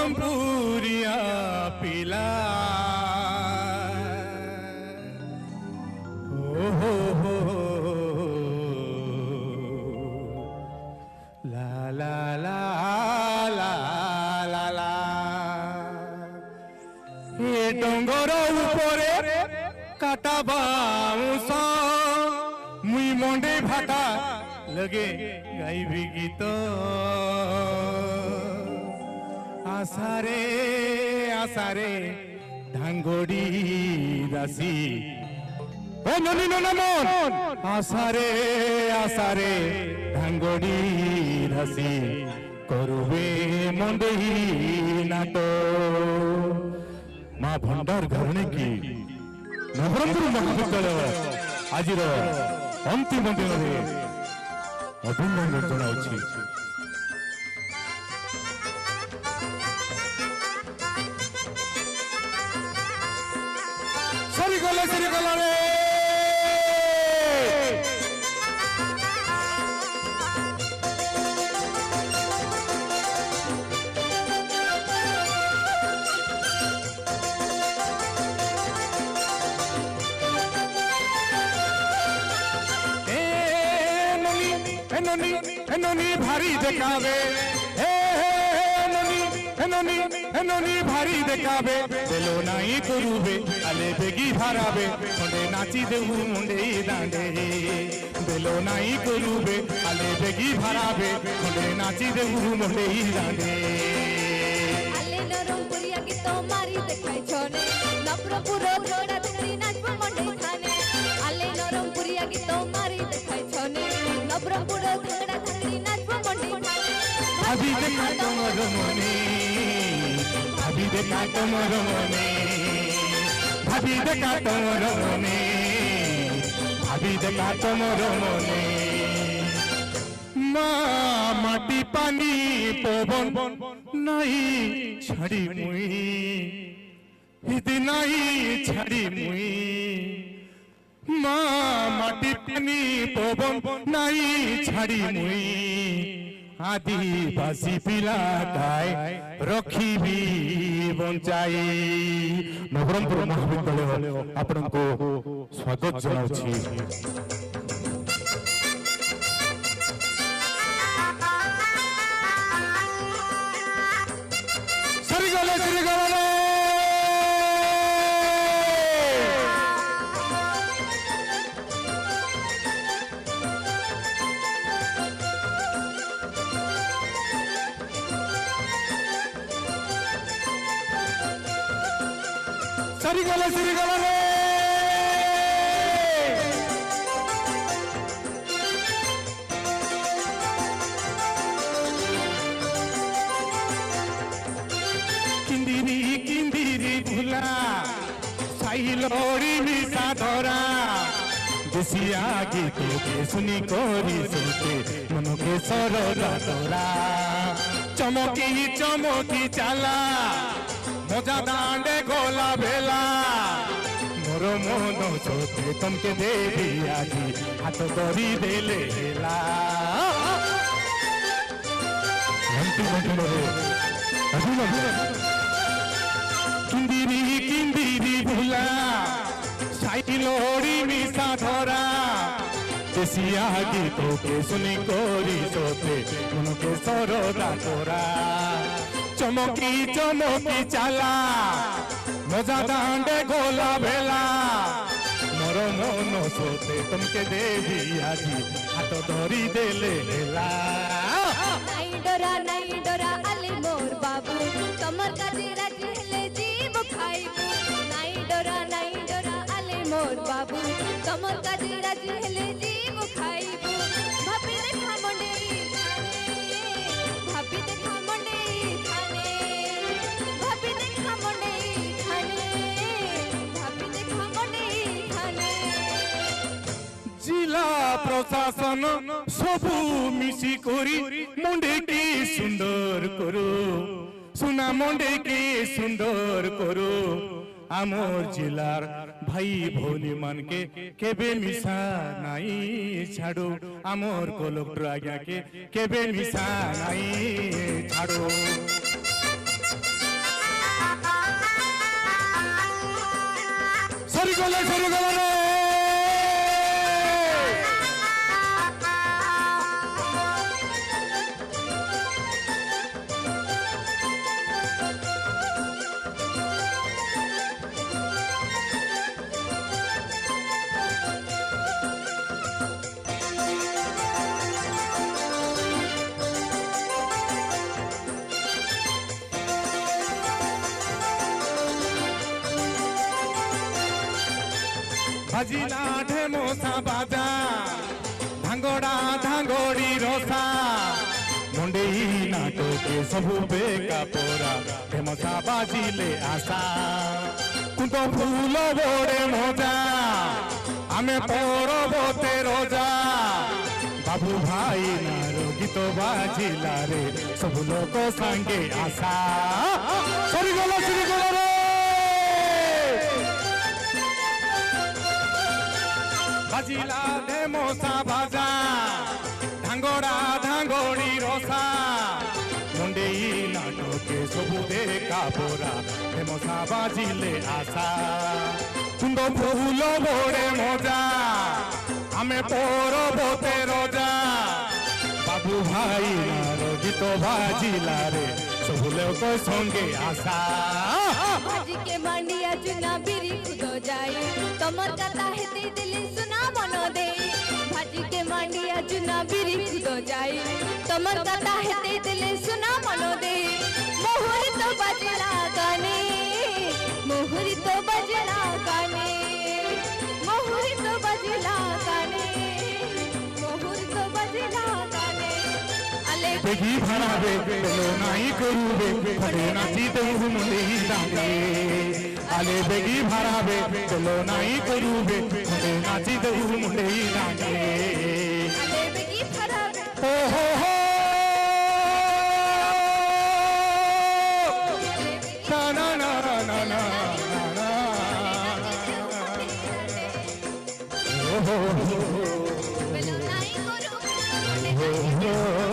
नवरंगपुरिया पिला हो ला ला ला ला ला ला ये डोंगर ऊपरे काटा बाउंस मुई मंडे भाटा लगे गाइबी गीत आसारे आसारे ढांगोड़ी दासी ओ ननी नमन आसारे आसारे ढांगोड़ी दासी करुवे मंडई नाटो माँ भंडार घरणे की नवरंगपुर महाविद्यालय आज अंतिम दिन में अभिनंदन जनाउछि सरी गले रे ननी भारी देखावे ननी भारी देखावे बेलो नाई करूबे आले बेगी भरावे खंडे नाची देहु मुंडे दांडे बेलो नाई करूबे आले बेगी भरावे खंडे नाची देहु मुंडे दांडे आले नरमपुरिया की तो मारी देखाई छोने नवरंगपुर जोड़ा धरी नाचबो मुंडे थाने आले नरमपुरिया की तो मारी देखाई छोने नवरंगपुर जोड़ा धरी नाचबो मुंडे थाने भाभी देखा तोमर मने भाभी देखा तोमर मने भाभी देखा तोमर मने भाभी देखा तोमर मने माँ माटी पानी पवन नहीं छड़ी मुई हिदी नहीं छड़ी मुई माँ माटी पानी पवन नहीं छड़ी मुई आदिवासी पिला गाय रखी भी बंचाई नवरंगपुर महाविद्यालय आपनको स्वागत जनाउछि सरी गले सरी गले रे किंदिरी किंदिरी भुला साइलोरी मिसा धरा देसिया गीत के सुनी कोरी सुनते मन के सरदा तोरा चमकी चाला मजा दांडे गोला बेला मोरो मोनो छोटे तुमके देवी आजी हाथ धरी देले ला किंदिरी भुला साइलोरी मिसा धरा देसिया गीतों के सुनी कोरी सोते उनके सरोदा तोरा चमकी चाला मजा दांडे गोला बेला मोरो मोनो सोते तुमके देवी आजी हाथ धरी देले ला नाई डरा आले मोर बाबू कमर काजे राजी हेले जीव खाइबू नाई डरा आले मोर बाबू कमर काजे राजी हेले जीव खाइबू भाभी देखा मंडे भाभी देखा मंडे खाने भाभी देखा मंडे खाने भाभी देखा मंडे खाने जिला प्रशासन सबू मिसी कोरी मुंडे की सुंदर करो सुना मुंडे की सुंदर करो आमोर जिलार भाई भौनी मान के केबे मिसा नाई छाड़ो आमोर कलेक्टर आज्ञा के केबे मिसा नाई छाड़ो সরিগলে সরিগলে রে ভাজিলা ঢেমসা বাজা ধাঙ্গড়া ধাঙ্গড়ি রসা মুন্ডেই নাটকে সবু বেকা পোরা ঢেমসা বাজিলে আশা কুন্ত ফুল বড়ে মজা আমি পরবতে রোজা বাবু ভাই নার গীত বাজিলা রে সবু লোক সাঙ্গে আশা সরিগল রে বাজিলা ঢেমসা বাজা ধাঙ্গড়া ধাঙ্গড়ি রসা মুন্ডেই নাটকে সবু দেখা পোরা ঢেমসা বাজিলে আশা কুন্দ ফুল বড়ে মজা আমি পরবতে রোজা বাবু ভাই নার গীত বাজিলা রে সবু লোক সঙ্গে আশা ভাজিকে মান্ডিয়া চুনা বিরি খুদো যাই তোমার কথা হেতে দিলে সুনা মনো দে ভাজিকে মান্ডিয়া চুনা বিরি খুদো যাই তোমার কথা হেতে দিলে সুনা মনো দে মোহরি তো বাজলা গানে মোহরি তো বাজলা গানে মোহরি তো বাজলা গানে মোহরি তো বাজলা গানে আলে বেগি ভাড়াবে বেলো নাই করুবে ঘরে নাচি দেউ মুন্ডেই দাঁড়ে আলে বেগি ভাড়াবে বেলো নাই করুবে ঘরে নাচি দেউ মুন্ডেই দাঁড়ে আলে বেগি ফরাবে ও হো হো না না না না না না ও হো হো বেলো নাই করু হো